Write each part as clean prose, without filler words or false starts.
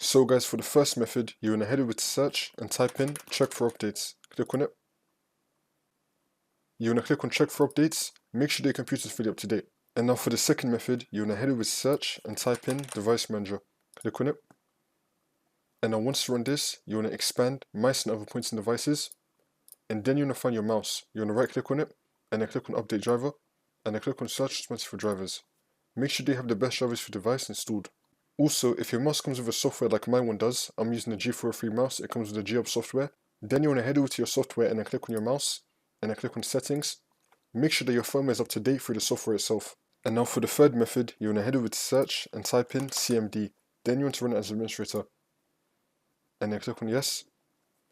So guys, for the first method, you want to head over to search and type in check for updates. Click on it. You want to click on check for updates, make sure your computer is fully up to date. And now for the second method, you want to head over to search and type in device manager. Click on it. And now once you run this, you want to expand mice and other points and devices. And then you want to find your mouse. You want to right click on it, and then click on update driver, and then click on search responsive for drivers. Make sure they have the best drivers for your device installed. Also, if your mouse comes with a software like my one does, I'm using the G403 mouse, it comes with the G-Hub software. Then you want to head over to your software and then click on your mouse, and then click on settings. Make sure that your firmware is up to date through the software itself. And now for the third method, you want to head over to search and type in CMD. Then you want to run it as administrator. And then click on yes.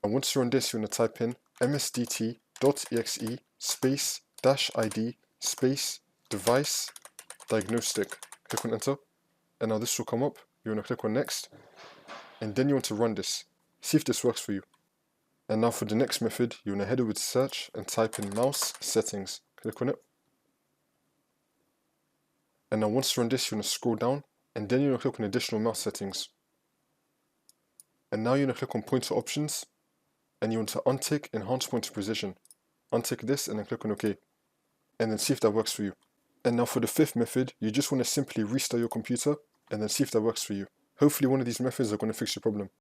And once you run this, you want to type in msdt.exe space -id space device diagnostic. Click on enter. And now this will come up. You want to click on next. And then you want to run this. See if this works for you. And now for the next method, you want to head over to search and type in mouse settings. Click on it. And now once you run this, you want to scroll down. And then you want to click on additional mouse settings. And now you want to click on pointer options. And you want to untick enhance pointer precision. Untick this and then click on OK. And then see if that works for you. And now for the fifth method, you just want to simply restart your computer and then see if that works for you. Hopefully one of these methods are going to fix your problem.